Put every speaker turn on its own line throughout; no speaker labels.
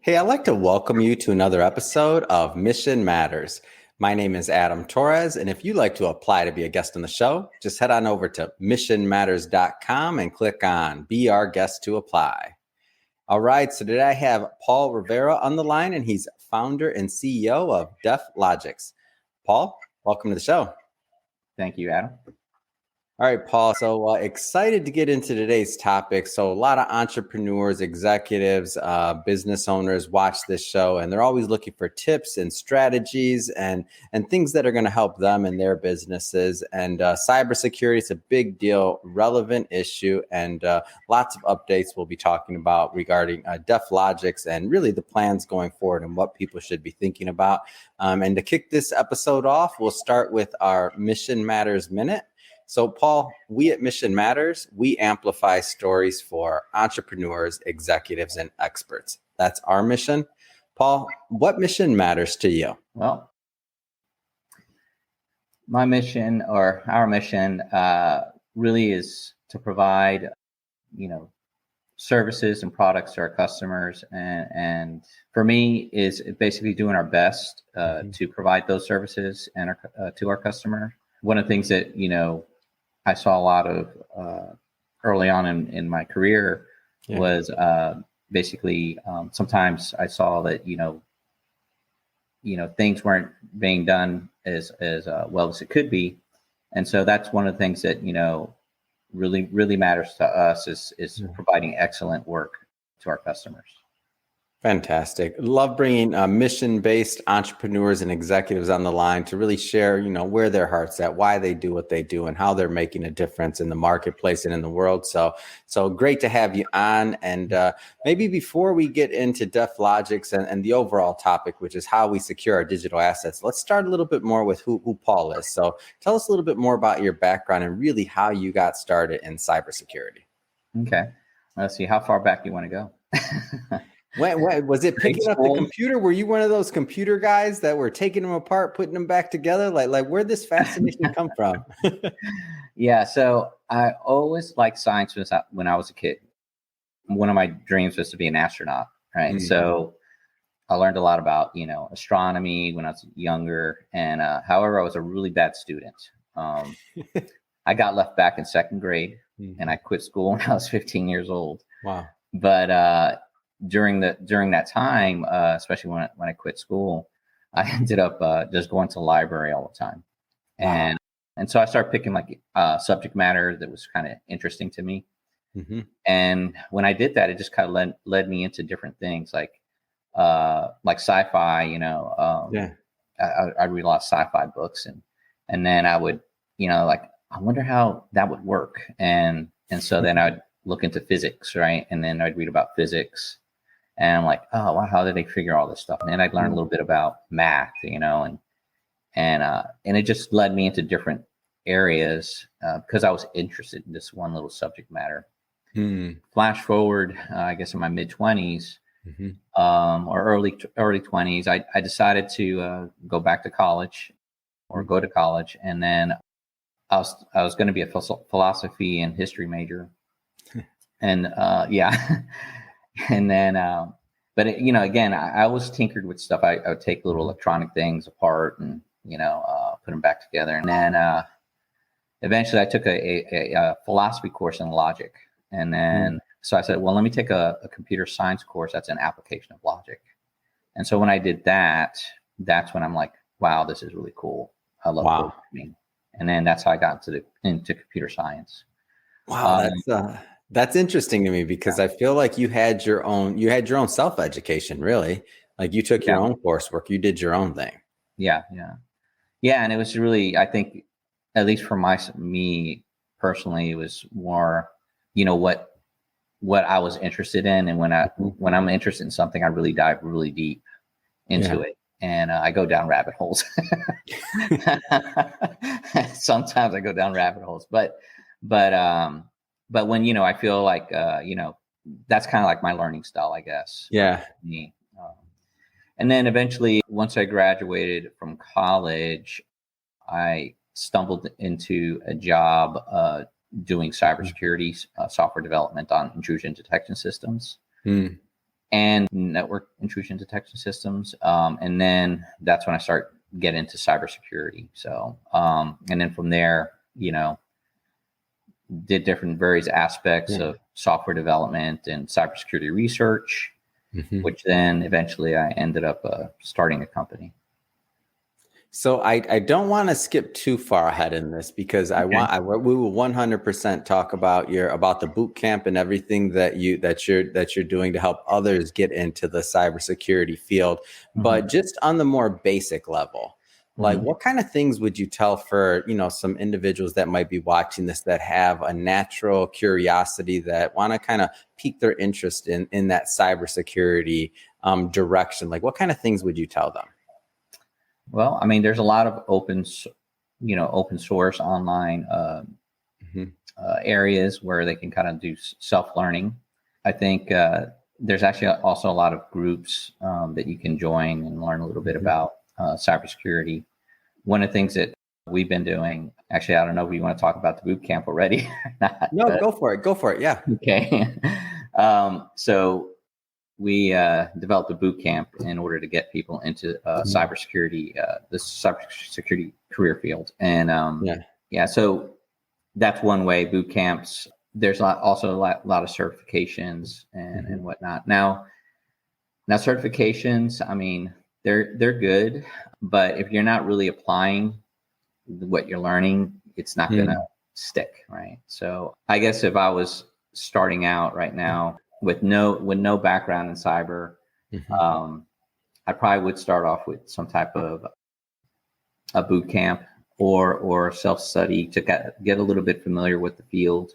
Hey, I'd like to welcome you to another episode of Mission Matters. My name is Adam Torres, and if you'd like to apply to be a guest on the show, just head on over to missionmatters.com and click on Be Our Guest to Apply. All right, so today I have Paul Rivera on the line, and he's founder and CEO of Def-Logix. Paul, welcome to the show.
Thank you, Adam.
All right, Paul. So excited to get into today's topic. So a lot of entrepreneurs, executives, business owners watch this show, and they're always looking for tips and strategies and things that are going to help them in their businesses. And cybersecurity is a big deal, relevant issue, and lots of updates we'll be talking about regarding Def-Logix and really the plans going forward and what people should be thinking about. And to kick this episode off, we'll start with our Mission Matters Minute. So, Paul, we at Mission Matters, we amplify stories for entrepreneurs, executives, and experts. That's our mission. Paul, what mission matters to you?
Well, my mission or our mission really is to provide, services and products to our customers. And for me, is basically doing our best to provide those services and to our customer. One of the things that, I saw a lot of early on in my career was basically sometimes I saw that things weren't being done as well as it could be, and so that's one of the things that really matters to us is providing excellent work to our customers.
Fantastic. Love bringing mission-based entrepreneurs and executives on the line to really share, where their heart's at, why they do what they do, and how they're making a difference in the marketplace and in the world. So great to have you on. And maybe before we get into Def-Logix and the overall topic, which is how we secure our digital assets, let's start a little bit more with who Paul is. So tell us a little bit more about your background and really how you got started in cybersecurity.
Okay. Let's see. How far back do you want to go?
When was it picking up the computer? Were you one of those computer guys that were taking them apart, putting them back together? Like where'd this fascination come from?
Yeah, so I always liked science when I was a kid. One of my dreams was to be an astronaut, right? Mm-hmm. So I learned a lot about, astronomy when I was younger. And however, I was a really bad student. I got left back in second grade, and I quit school when I was 15 years old.
Wow.
But during that time, especially when I quit school, I ended up just going to the library all the time. Wow. And so I started picking subject matter that was kind of interesting to me. Mm-hmm. And when I did that, it just kind of led me into different things like sci-fi, I read a lot of sci-fi books and then I would, I wonder how that would work. And so then I'd look into physics, right? And then I'd read about physics. And I'm like, oh, wow, how did they figure all this stuff? And then I'd learn a little bit about math, and it just led me into different areas because I was interested in this one little subject matter. Flash forward, I guess in my mid 20s or early 20s, I decided to go back to college or go to college. And then I was going to be a philosophy and history major. And and then, but again, I always tinkered with stuff. I would take little electronic things apart and, put them back together. And then, eventually I took a philosophy course in logic. And then, so I said, well, let me take a computer science course. That's an application of logic. And so when I did that, that's when I'm like, wow, this is really cool. I love programming. And then that's how I got into computer science.
Wow. That's interesting to me because I feel like you had your own self-education, really. Like you took your own coursework, you did your own thing.
Yeah. And it was really, I think, at least for me personally, it was more, what I was interested in. And when I'm interested in something, I really dive really deep into it. And I go down rabbit holes. Sometimes I go down rabbit holes, but when, I feel like, that's kind of like my learning style, I guess.
Yeah.
Me. And then eventually, once I graduated from college, I stumbled into a job doing cybersecurity software development on intrusion detection systems. and network intrusion detection systems. And then that's when I start getting into cybersecurity. So, and then from there, did different various aspects of software development and cybersecurity research, which then eventually I ended up starting a company.
So I don't want to skip too far ahead in this because we will 100% talk about the boot camp and everything that you're doing to help others get into the cybersecurity field. But just on the more basic level, like what kind of things would you tell for, some individuals that might be watching this that have a natural curiosity that want to kind of pique their interest in that cybersecurity direction? Like what kind of things would you tell them?
Well, I mean, there's a lot of open source online areas where they can kind of do self-learning. I think there's actually also a lot of groups that you can join and learn a little bit about cybersecurity. One of the things that we've been doing, actually, I don't know if you want to talk about the boot camp already or not.
No, go for it. Go for it. Yeah.
Okay. So we developed a boot camp in order to get people into cybersecurity, the cybersecurity career field. And so that's one way, boot camps. There's also a lot of certifications and whatnot. Now certifications, I mean, they're good, but if you're not really applying what you're learning, it's not going to stick, right? So I guess if I was starting out right now with no background in cyber, I probably would start off with some type of a boot camp or self-study to get a little bit familiar with the field,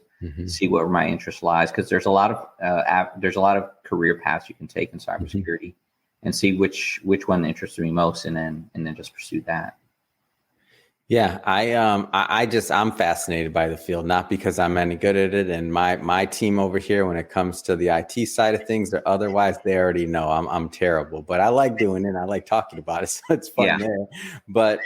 see where my interest lies, because there's a lot of career paths you can take in cybersecurity, and see which one interests me most, and then just pursue that.
Yeah, I'm fascinated by the field, not because I'm any good at it. And my team over here, when it comes to the IT side of things or otherwise, they already know I'm terrible, but I like doing it. And I like talking about it. So it's fun there. But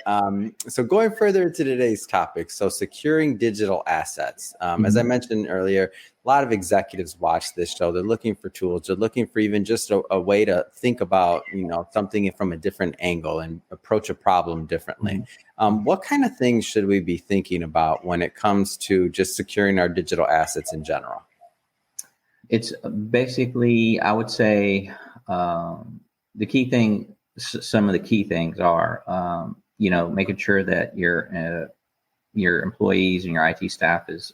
so going further into today's topic, so securing digital assets. As I mentioned earlier, a lot of executives watch this show. They're looking for tools. They're looking for even just a way to think about, something from a different angle and approach a problem differently. What kind of things should we be thinking about when it comes to just securing our digital assets in general?
It's basically, I would say, the key thing, some of the key things are, making sure that your employees and your IT staff is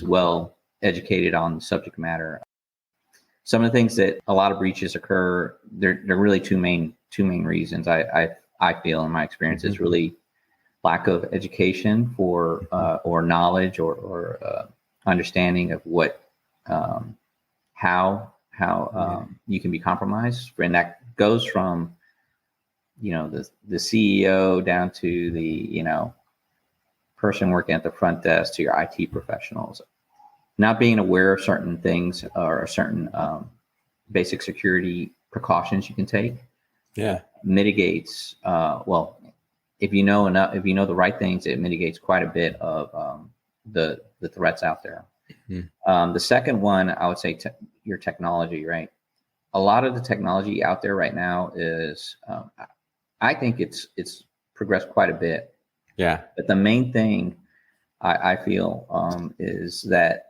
well educated on the subject matter. Some of the things that a lot of breaches occur, they're really two main reasons. I feel in my experience is really lack of education for or knowledge or understanding of what how you can be compromised, and that goes from the CEO down to the person working at the front desk to your IT professionals. Not being aware of certain things or certain basic security precautions you can take mitigates if you know the right things, it mitigates quite a bit of the threats out there. The second one, I would say your technology, right? A lot of the technology out there right now is I think it's progressed quite a bit.
Yeah.
But the main thing I feel is that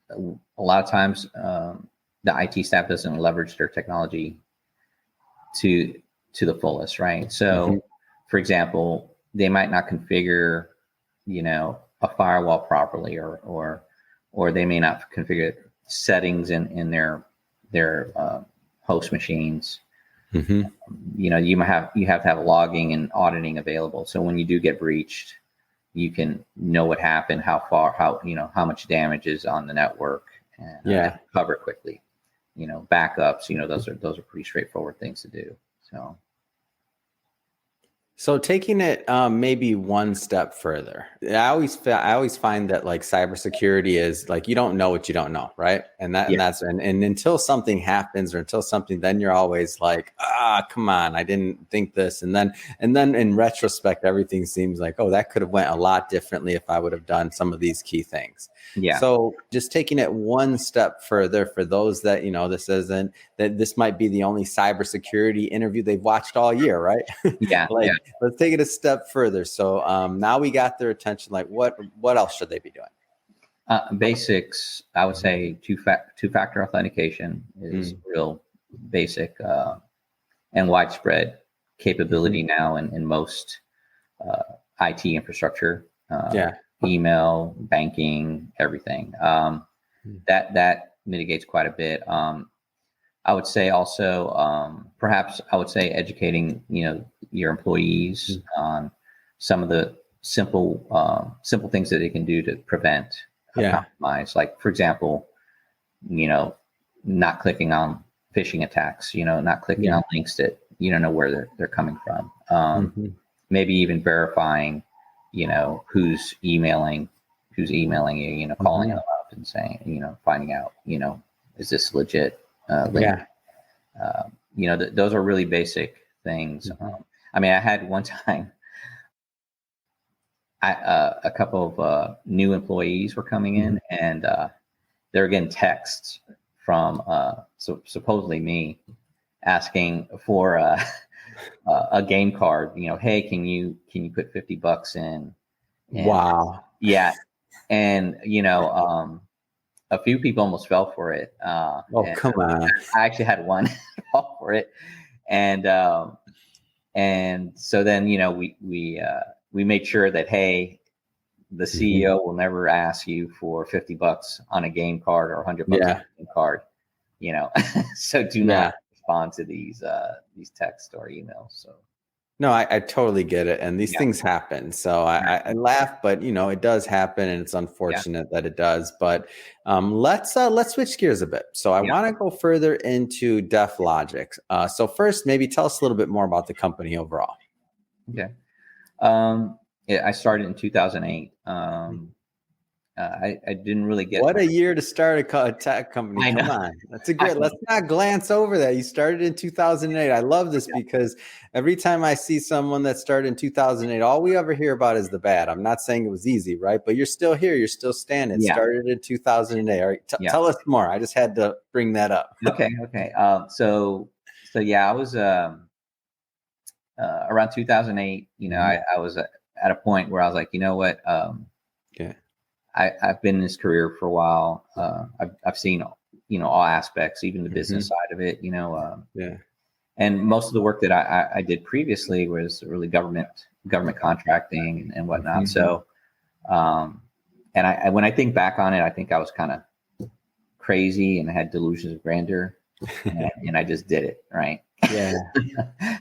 a lot of times the IT staff doesn't leverage their technology to the fullest, right? So, for example, they might not configure, a firewall properly, or they may not configure settings in their host machines. You have to have logging and auditing available. So when you do get breached, you can know what happened, how much damage is on the network, and cover it quickly. Backups, those are pretty straightforward things to do.
So taking it maybe one step further, I always find that like cybersecurity is like you don't know what you don't know, right? And that's until something happens or until something, then you're always like, come on, I didn't think this, and then in retrospect, everything seems like, oh, that could have went a lot differently if I would have done some of these key things.
Yeah.
So just taking it one step further for those that, this might be the only cybersecurity interview they've watched all year, right?
Yeah.
Like, let's take it a step further. So now we got their attention. Like, what else should they be doing?
Basics, I would say two-factor authentication is real basic and widespread capability now in most IT infrastructure, email, banking, everything. That mitigates quite a bit. I would say also, perhaps I would say educating, your employees on some of the simple things that they can do to prevent compromise. Like, for example, not clicking on phishing attacks, not clicking on links that you don't know where they're coming from. Maybe even verifying, who's emailing you, calling them up and saying, finding out, is this legit link? Those are really basic things. I mean, I had one time, a couple of new employees were coming in, and they were getting texts from supposedly me asking for a game card. Hey, can you put $50 in? And,
wow.
Yeah, and a few people almost fell for it.
Come on!
I actually had one fall for it, and so then we made sure that, hey, the CEO will never ask you for $50 on a game card or $100 on a game card, so do not respond to these texts or emails. So.
No, I totally get it. And these things happen. So I laugh, but it does happen, and it's unfortunate that it does. But let's switch gears a bit. So I want to go further into Def-Logix. So first, maybe tell us a little bit more about the company overall.
Okay. I started in 2008. I didn't really get.
What a year to start a tech company! Come on, that's a great. Let's not glance over that. You started in 2008. I love this because every time I see someone that started in 2008, all we ever hear about is the bad. I'm not saying it was easy, right? But you're still here. You're still standing. Started in 2008. All right, tell us more. I just had to bring that up.
Okay. So I was around 2008. I was at a point where I was like, you know what? I've been in this career for a while. I've seen, all aspects, even the business side of it, and most of the work that I did previously was really government contracting and whatnot. So, and when I think back on it, I think I was kind of crazy and I had delusions of grandeur, and I just did it. Right.
Yeah.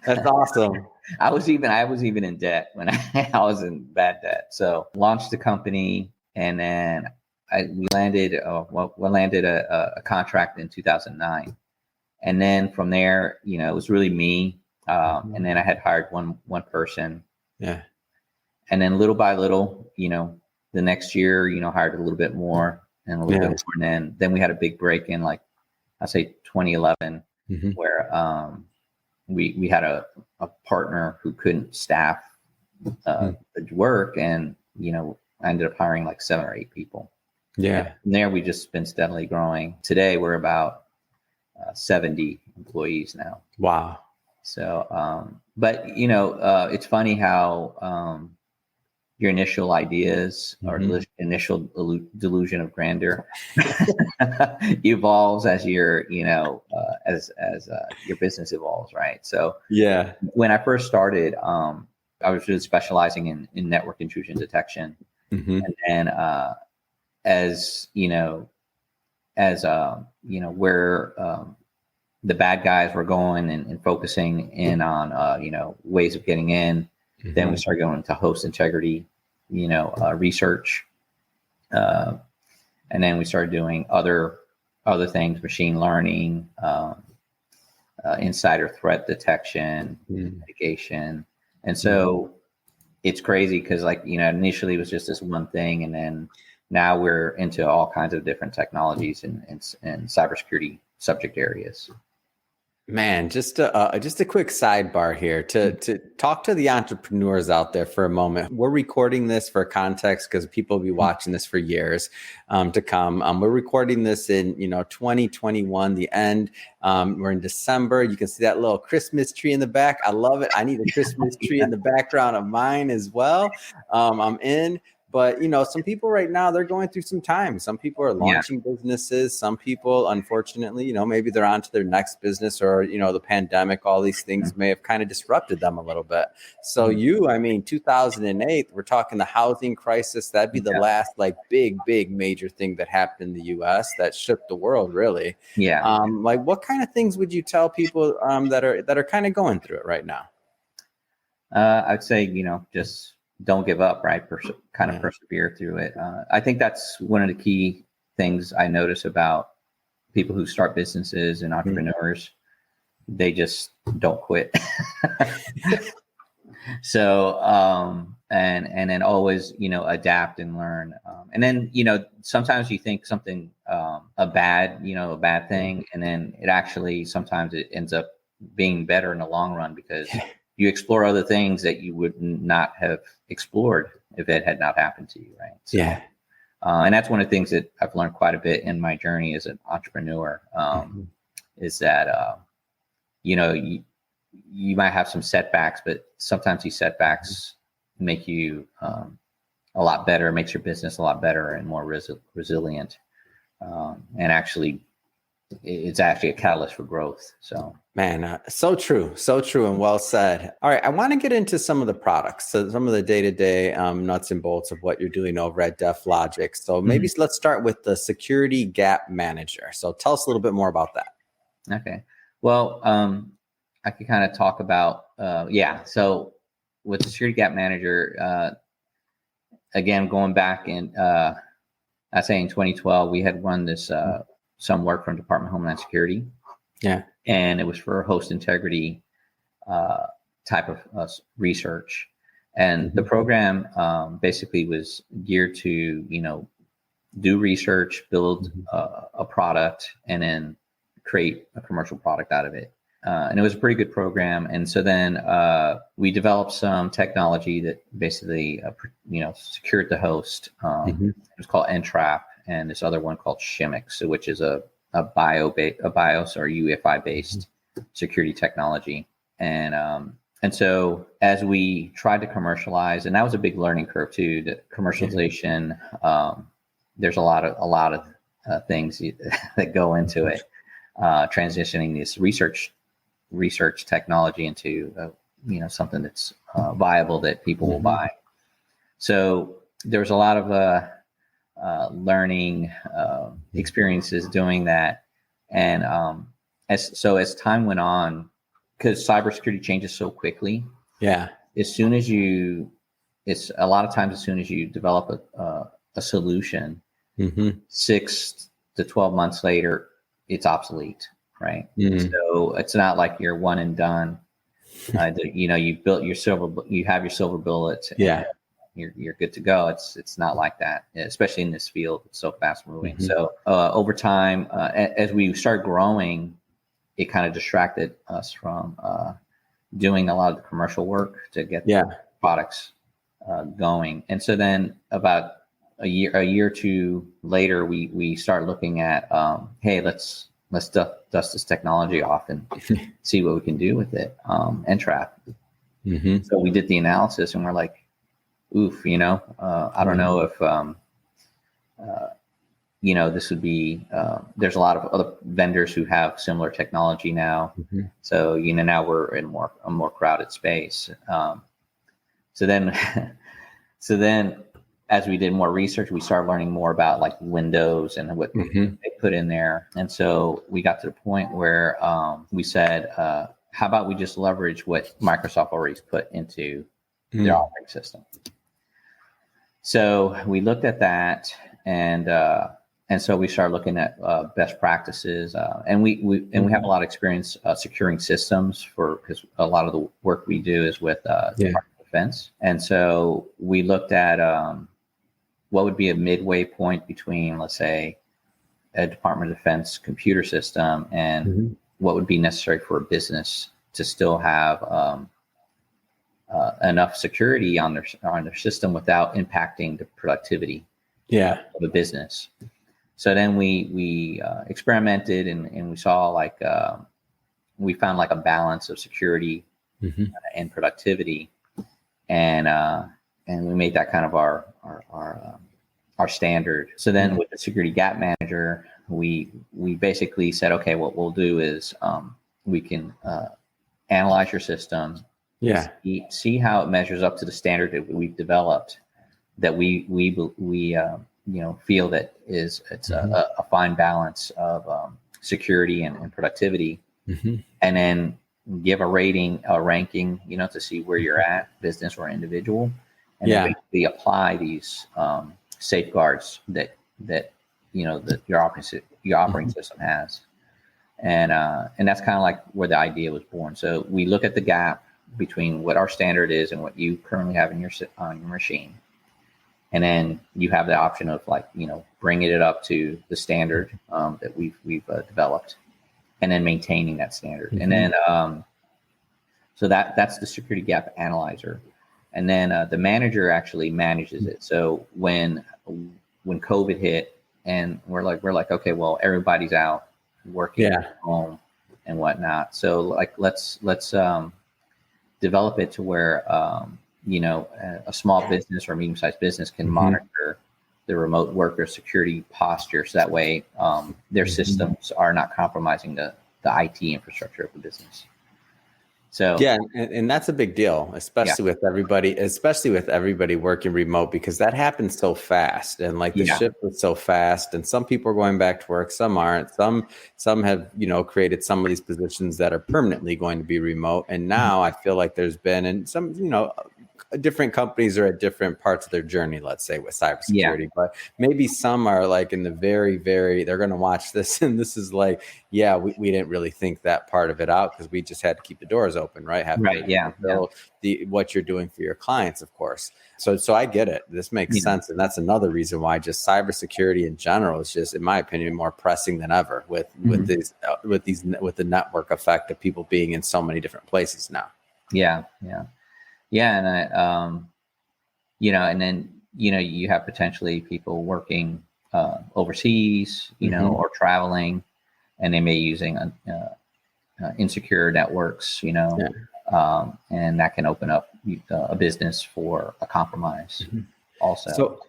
That's awesome.
I was even in debt when I was in bad debt. So launched the company. And then we landed a contract in 2009. And then from there, it was really me. And then I had hired one person.
Yeah.
And then little by little, the next year, hired a little bit more and a little bit more. And then we had a big break in, like, I say 2011, where we had a partner who couldn't staff the work. And, I ended up hiring like 7 or 8 people. Yeah. And from there, we just been steadily growing. Today, we're about 70 employees now.
Wow.
So, but it's funny how your initial ideas or initial delusion of grandeur evolves as your, as your business evolves, right? So, when I first started, I was really specializing in network intrusion detection. And then, where the bad guys were going and focusing in on, ways of getting in, then we started going into host integrity, research. And then we started doing other things, machine learning, insider threat detection, mitigation. And so, it's crazy because, initially it was just this one thing, and then now we're into all kinds of different technologies and cybersecurity subject areas.
Man, just a quick sidebar here to talk to the entrepreneurs out there for a moment. We're recording this for context because people will be watching this for years to come. We're recording this in 2021, the end. We're in December. You can see that little Christmas tree in the back. I love it. I need a Christmas tree in the background of mine as well. I'm in. But, some people right now, they're going through some time. Some people are launching businesses. Some people, unfortunately, maybe they're on to their next business or, the pandemic, all these things may have kind of disrupted them a little bit. So 2008, we're talking the housing crisis. That'd be the last big major thing that happened in the U.S. that shook the world, really.
Yeah.
What kind of things would you tell people that are kind of going through it right now?
I'd say, just don't give up, right? Persevere through it. I think that's one of the key things I notice about people who start businesses and entrepreneurs. They just don't quit. So, and then always, adapt and learn. And then, sometimes you think something, a bad thing, and then it actually, sometimes it ends up being better in the long run because you explore other things that you would not have explored if it had not happened to you, right? So, and that's one of the things that I've learned quite a bit in my journey as an entrepreneur, is that, you might have some setbacks, but sometimes these setbacks make you a lot better, makes your business a lot better and more resilient. And actually, it's actually a catalyst for growth. So,
man, so true, and well said. All right, I want to get into some of the products, so some of the day-to-day nuts and bolts of what you're doing over at Def-Logix. So maybe let's start with the Security Gap Manager. So tell us a little bit more about that.
Okay. Well, I could kind of talk about So with the Security Gap Manager, again, going back in, I'd say in 2012, we had run this. Some work from Department of Homeland Security. Yeah. And it was for host integrity type of research. And the program basically was geared to, do research, build a product, and then create a commercial product out of it. And it was a pretty good program. And so then we developed some technology that basically, secured the host. It was called Entrap. And this other one called Shimix, which is a BIOS or UEFI based security technology. And so as we tried to commercialize, and that was a big learning curve too, the commercialization, there's a lot of things that go into it, transitioning this research technology into, something that's viable that people will buy. So there's a lot of, learning experiences doing that. And as time went on, because cybersecurity changes so quickly. Yeah. As soon as you develop a solution, 6 to 12 months later, it's obsolete, right? So it's not like you're one and done. You've built you have your silver bullet. Yeah. You're good to go. It's not like that, especially in this field. It's so fast moving. So over time, as we start growing, it kind of distracted us from doing a lot of the commercial work to get the products going. And so then about a year or two later, we start looking at, hey, let's dust this technology off and see what we can do with it. Entrap. So we did the analysis, and we're like, oof, I don't know if, this would be, there's a lot of other vendors who have similar technology now. So, now we're in a more crowded space. So then as we did more research, we started learning more about like Windows and what they put in there. And so we got to the point where, we said, how about we just leverage what Microsoft already put into their operating system? So we looked at that, and so we started looking at best practices, and we have a lot of experience securing systems because a lot of the work we do is with Department of Defense, and so we looked at what would be a midway point between, let's say, a Department of Defense computer system and what would be necessary for a business to still have enough security on their system without impacting the productivity of a business. So then we experimented and we saw like we found like a balance of security and productivity, and we made that kind of our standard. So then with the security gap manager, we basically said, okay, what we'll do is we can analyze your system, see how it measures up to the standard that we've developed, that we feel that it's a fine balance of security and productivity, and then give a ranking, to see where you're at, business or individual, and then basically apply these safeguards that your operating system has, and that's kind of like where the idea was born. So we look at the gap between what our standard is and what you currently have on your machine, and then you have the option of bringing it up to the standard that we've developed, and then maintaining that standard, and then so that's the security gap analyzer. And then the manager actually manages it. So when COVID hit and we're like, okay, well, everybody's out working at home and whatnot. So let's develop it to where, a small business or medium-sized business can monitor the remote worker security posture. So that way their systems are not compromising the IT infrastructure of the business. So
and that's a big deal, especially with everybody working remote, because that happens so fast, and the shift was so fast, and some people are going back to work, some aren't, some have created some of these positions that are permanently going to be remote, and now I feel like there's been, and some different companies are at different parts of their journey, let's say with cybersecurity, but maybe some are in the very, very, they're going to watch this and this is we didn't really think that part of it out because we just had to keep the doors open, right? What you're doing for your clients, of course. So I get it. This makes sense. And that's another reason why just cybersecurity in general is just, in my opinion, more pressing than ever with the network effect of people being in so many different places now. And and then, you have potentially people working overseas, or traveling, and they may be using insecure networks, and that can open up a business for a compromise also.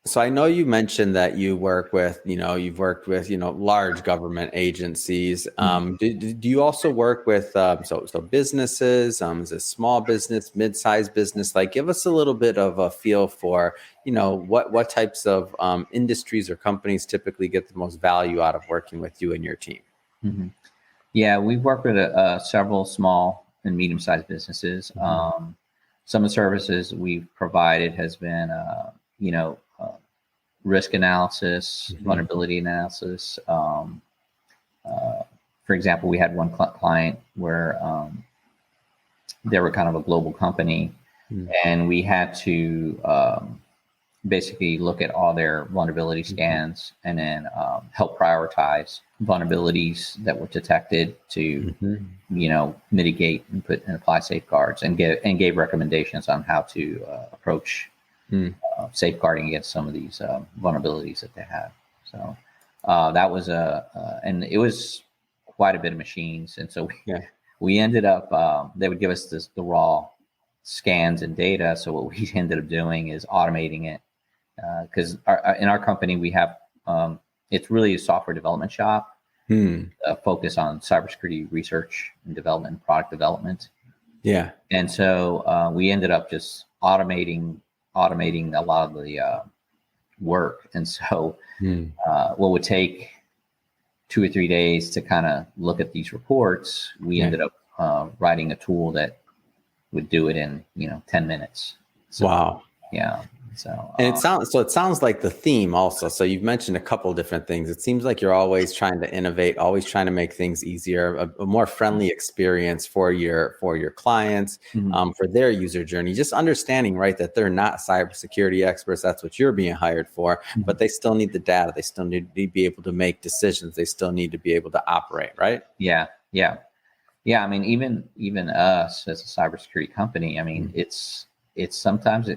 So I know you mentioned that you work with, you've worked with, large government agencies. Do you also work with, so businesses, is it small business, mid-sized business? Give us a little bit of a feel for, what types of industries or companies typically get the most value out of working with you and your team?
Yeah, we've worked with several small and medium-sized businesses. Some of the services we've provided has been, risk analysis, vulnerability analysis. For example, we had one client where they were kind of a global company, and we had to basically look at all their vulnerability scans and then help prioritize vulnerabilities that were detected to, mitigate and apply safeguards, and gave recommendations on how to approach safeguarding against some of these vulnerabilities that they have. So that was and it was quite a bit of machines. And so we ended up, they would give us the raw scans and data. So what we ended up doing is automating it, because in our company, we have, it's really a software development shop, focus on cybersecurity research and development, product development.
Yeah.
And so we ended up just automating a lot of the work. And so what would take 2 or 3 days to kind of look at these reports, we ended up writing a tool that would do it in 10 minutes. So,
wow.
Yeah. So
and it sounds like the theme also. So you've mentioned a couple of different things. It seems like you're always trying to innovate, always trying to make things easier, a more friendly experience for your clients, for their user journey. Just understanding, right, that they're not cybersecurity experts. That's what you're being hired for, but they still need the data. They still need to be able to make decisions. They still need to be able to operate, right?
Yeah. Yeah. Yeah. I mean, even us as a cybersecurity company, I mean, it's sometimes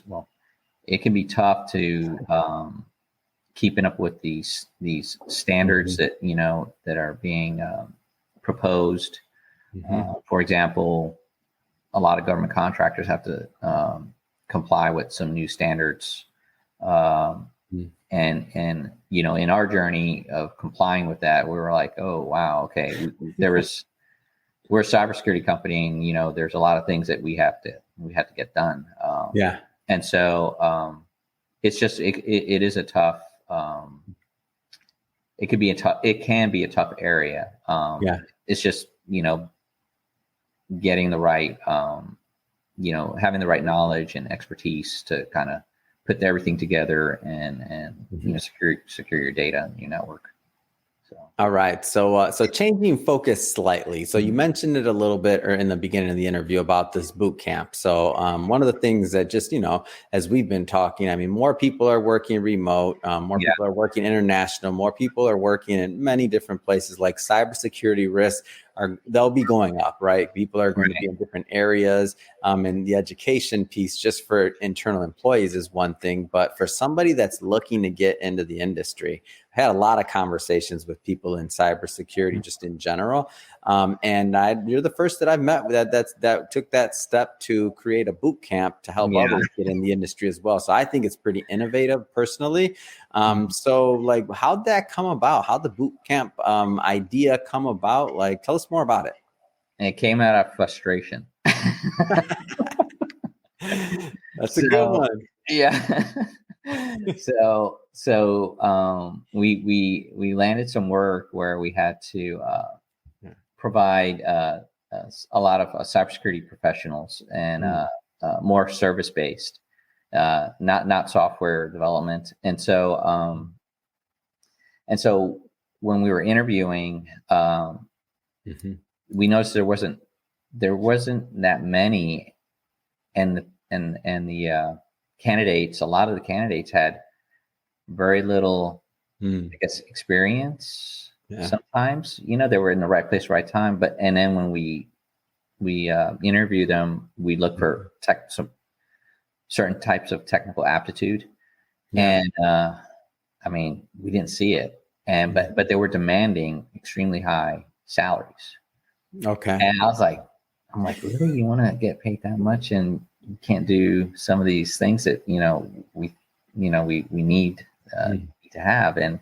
well, it can be tough to keeping up with these standards that, that are being proposed. For example, a lot of government contractors have to comply with some new standards. And in our journey of complying with that, we were like, oh wow, okay, we're a cybersecurity company, and there's a lot of things that we have to get done. And so it's just it is a tough. It can be a tough area. It's just getting the right having the right knowledge and expertise to kind of put everything together and secure your data and your network. So.
All right. So changing focus slightly. So you mentioned it a little bit or in the beginning of the interview about this boot camp. So one of the things that just, as we've been talking, I mean, more people are working remote, more people are working international, more people are working in many different places, like cybersecurity risks they'll be going up, right? People are going to be in different areas. And the education piece just for internal employees is one thing, but for somebody that's looking to get into the industry, I had a lot of conversations with people in cybersecurity just in general. And you're the first that I've met that took that step to create a boot camp to help others get in the industry as well. So I think it's pretty innovative personally. So like, how'd that come about? How'd the boot camp idea come about? Like, tell us more about it.
And it came out of frustration.
That's a good one.
Yeah. So we landed some work where we had to provide a lot of cybersecurity professionals and more service based, not software development. And so when we were interviewing, we noticed there wasn't that many, and the candidates, a lot of the candidates had very little, I guess, experience. Sometimes, they were in the right place, right time. And then when we interview them, we look for some certain types of technical aptitude. And, I mean, we didn't see it. But they were demanding extremely high salaries.
Okay.
And I'm like, really? You want to get paid that much and you can't do some of these things that, we need to have. And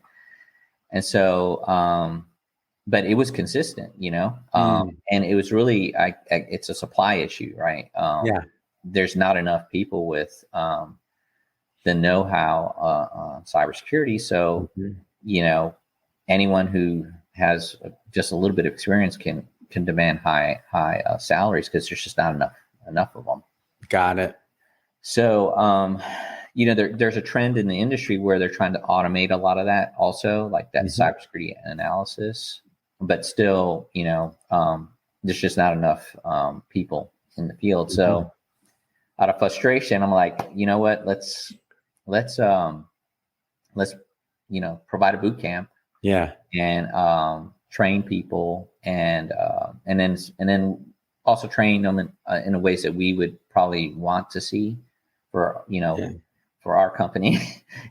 so, but it was consistent, and it was really, it's a supply issue, right? There's not enough people with the know-how on cybersecurity. So, anyone who has just a little bit of experience can demand high salaries because there's just not enough of them.
Got it.
So, there's a trend in the industry where they're trying to automate a lot of that also, like that cybersecurity analysis, but still, there's just not enough people in the field. So out of frustration, I'm like, you know what, let's provide a boot camp. And train people and then also train them in the ways that we would probably want to see for, for our company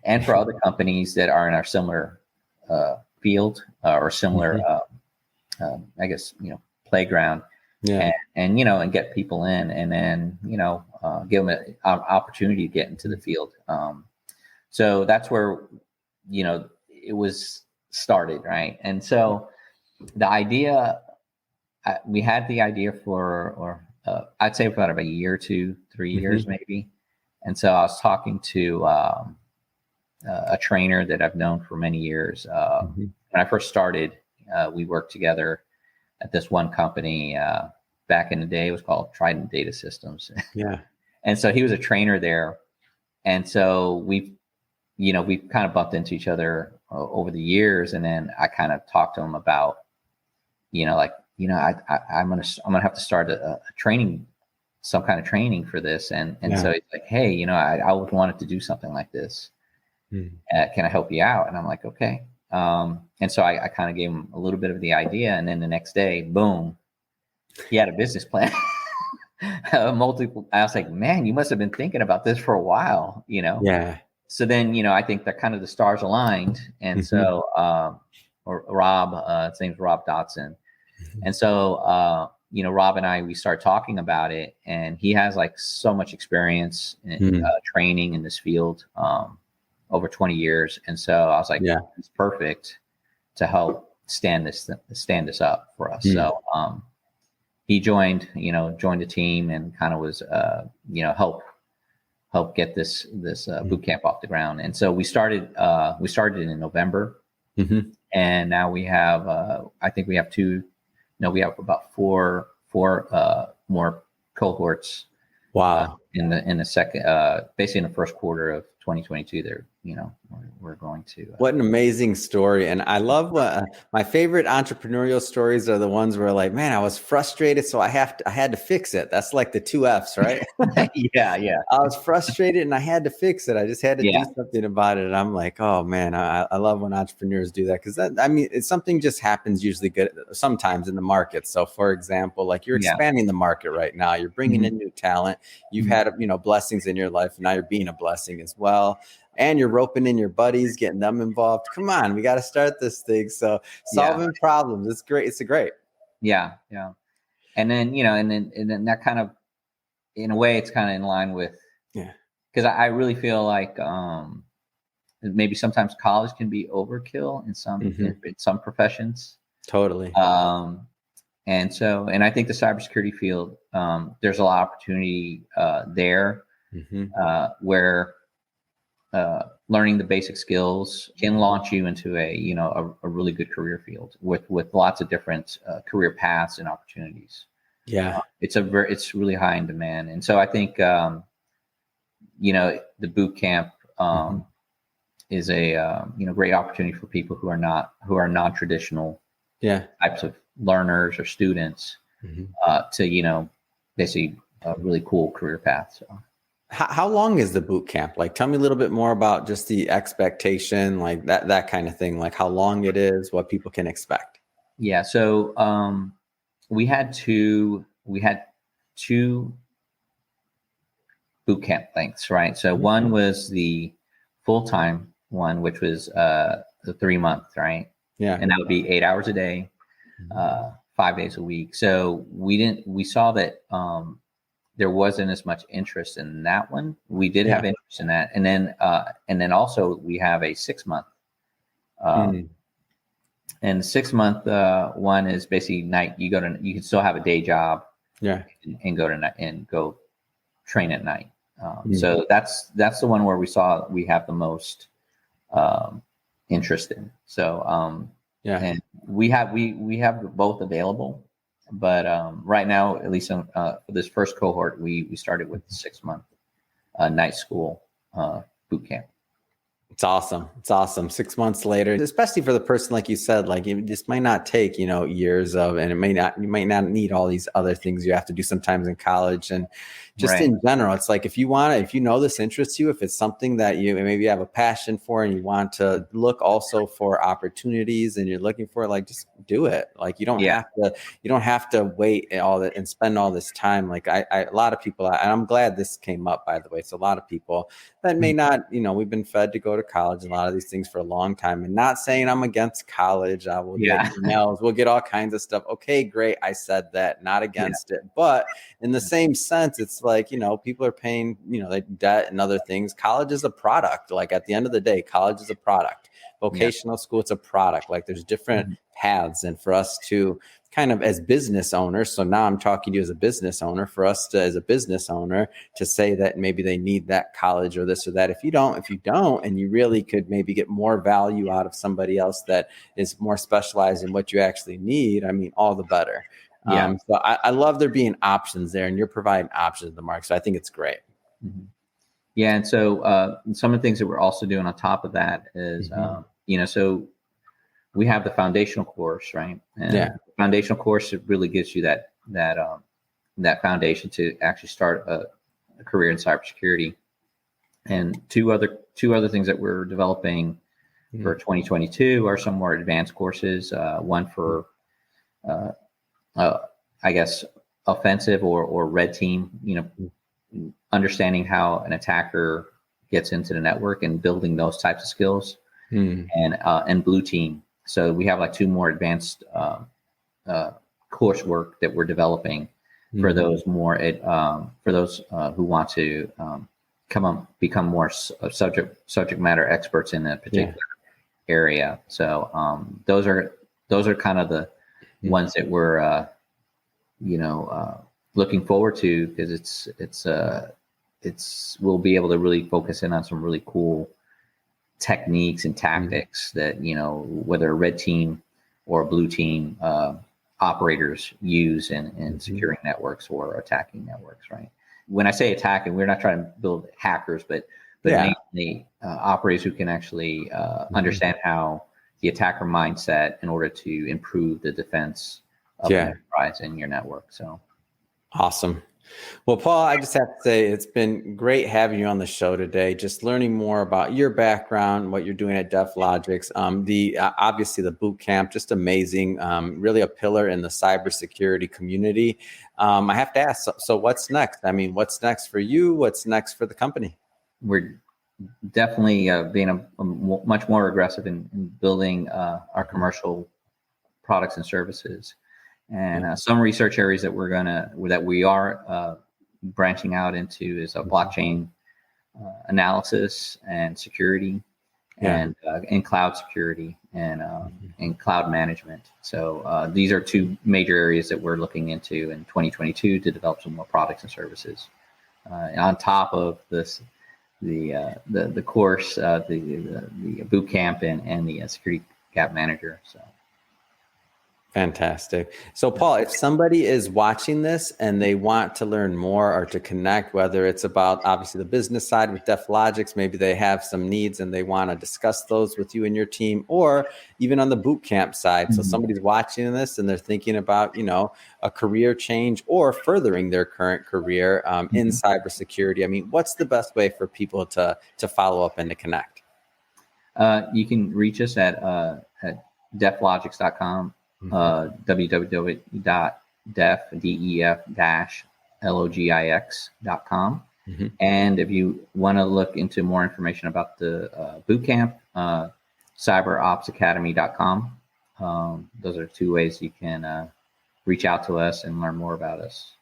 and for other companies that are in our similar field or similar, I guess, playground. And get people in and then, give them an opportunity to get into the field. So that's where, it was started, right? And so the idea, we had the idea for I'd say about a year or 2, 3 years maybe. And so I was talking to a trainer that I've known for many years. When I first started, we worked together at this one company back in the day. It was called Trident Data Systems. And so he was a trainer there. And so we've kind of bumped into each other over the years. And then I kind of talked to him about, I'm gonna have to start a training, some kind of training for this. And so he's like, hey, I always wanted to do something like this. Can I help you out? And I'm like, okay. And so I kind of gave him a little bit of the idea, and then the next day, boom, he had a business plan. Multiple. I was like, man, you must have been thinking about this for a while,
Yeah.
So then, I think that kind of the stars aligned, and so or Rob, his name's Rob Dotson, and so Rob and I, we start talking about it, and he has like so much experience in training in this field, over 20 years, and so I was like,
Yeah,
it's perfect to help stand this up for us. So he joined the team and kind of was help get this boot camp off the ground. And so we started in November, and now we have I think we have we have about four more cohorts.
Wow.
In the second, basically in the first quarter of 2022, we're going to.
What an amazing story. And I love my favorite entrepreneurial stories are the ones where like, man, I was frustrated, so I had to fix it. That's like the 2 F's, right?
Yeah.
I was frustrated and I had to fix it. I just had to do something about it. And I'm like, oh man, I love when entrepreneurs do that, because it's something just happens usually good sometimes in the market. So for example, like you're expanding the market right now, you're bringing in new talent. You've had, blessings in your life, and now you're being a blessing as well. And you're roping in your buddies, getting them involved. Come on, we got to start this thing. So solving problems, it's great. It's great.
Yeah. And then, and then that kind of, in a way, it's kind of in line with, because I really feel like maybe sometimes college can be overkill in some professions.
Totally.
And I think the cybersecurity field, there's a lot of opportunity there where learning the basic skills can launch you into a really good career field with lots of different career paths and opportunities.
Yeah,
it's really high in demand, and so I think the boot camp is a great opportunity for people who are non-traditional types of learners or students to basically a really cool career path. So.
How long is the boot camp? Like, tell me a little bit more about just the expectation, like that kind of thing, like how long it is, what people can expect.
Yeah. So, we had two boot camp lengths, right? So one was the full-time one, which was the 3-month, right?
Yeah.
And that would be 8 hours a day, 5 days a week. So we saw that, there wasn't as much interest in that one. We did have interest in that. And then also we have a 6-month, and the 6-month one is basically night. You can still have a day job, and go train at night. So that's the one where we have the most interest in. So and we have both available. But right now, at least for this first cohort, we started with the 6-month night school boot camp.
It's awesome. It's awesome. 6 months later, especially for the person, like you said, like this might not take, years of, and you might not need all these other things you have to do sometimes in college. And just in general, it's like, if you know, this interests you, if it's something that you maybe have a passion for and you want to look also for opportunities and you're looking for, like, just do it. Like, you don't have to wait all that and spend all this time. Like a lot of people, and I'm glad this came up, by the way. It's a lot of people that may not, we've been fed to go to college and a lot of these things for a long time, and not saying I'm against college. I will get emails, we'll get all kinds of stuff. Okay, great. I said that, not against it. But in the same sense, it's like, people are paying, like debt and other things. College is a product. Like, at the end of the day, college is a product. Vocational school, it's a product. Like, there's different paths. And for us to kind of, as business owners, so now I'm talking to you as a business owner, for us to, as a business owner, to say that maybe they need that college or this or that. If you don't, and you really could maybe get more value out of somebody else that is more specialized in what you actually need, I mean, all the better. So I love there being options there, and you're providing options to the market. So I think it's great.
Yeah. And so some of the things that we're also doing on top of that is, so we have the foundational course, right? And the foundational course, it really gives you that foundation to actually start a career in cybersecurity. And two other things that we're developing for 2022 are some more advanced courses. One for, I guess, offensive or red team, understanding how an attacker gets into the network and building those types of skills, and blue team. So we have like 2 more advanced coursework that we're developing for those for those who want to become more subject matter experts in a particular area. So those are kind of the ones that we're looking forward to, because we'll be able to really focus in on some really cool techniques and tactics that, whether a red team or a blue team operators use in securing networks or attacking networks, right? When I say attacking, we're not trying to build hackers, but mainly operators who can actually understand how the attacker mindset in order to improve the defense of an enterprise in your network. So
awesome. Well, Paul, I just have to say it's been great having you on the show today, just learning more about your background, what you're doing at Def-Logix. Obviously the boot camp, just amazing, really a pillar in the cybersecurity community. I have to ask, so what's next? I mean, what's next for you? What's next for the company?
We're definitely being much more aggressive in building our commercial products and services. And some research areas that we are branching out into is a blockchain analysis and security, and cloud security and cloud management. So these are 2 major areas that we're looking into in 2022 to develop some more products and services. And on top of this, the course, the boot camp and the security gap manager. So.
Fantastic. So, Paul, if somebody is watching this and they want to learn more or to connect, whether it's about obviously the business side with Def-Logix, maybe they have some needs and they want to discuss those with you and your team, or even on the boot camp side. So somebody's watching this and they're thinking about, a career change or furthering their current career in cybersecurity. I mean, what's the best way for people to follow up and to connect?
You can reach us at Def-Logix.com. www.def-logix.com. And if you want to look into more information about the boot camp, cyberopsacademy.com. Those are 2 ways you can reach out to us and learn more about us.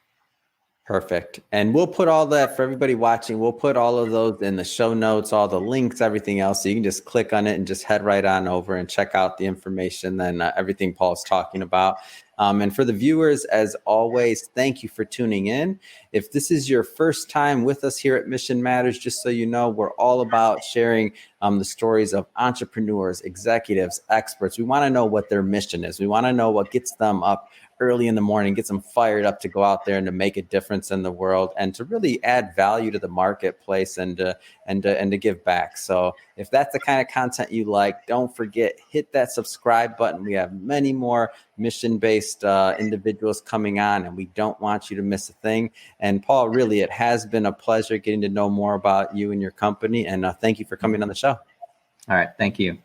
Perfect. And we'll put all that for everybody watching. We'll put all of those in the show notes, all the links, everything else. So you can just click on it and just head right on over and check out the information, then everything Paul's talking about. And for the viewers, as always, thank you for tuning in. If this is your first time with us here at Mission Matters, just so you know, we're all about sharing the stories of entrepreneurs, executives, experts. We want to know what their mission is. We want to know what gets them up early in the morning, gets them fired up to go out there and to make a difference in the world and to really add value to the marketplace and to give back. So if that's the kind of content you like, don't forget, hit that subscribe button. We have many more mission-based individuals coming on, and we don't want you to miss a thing. And Paul, really, it has been a pleasure getting to know more about you and your company. And thank you for coming on the show.
All right. Thank you.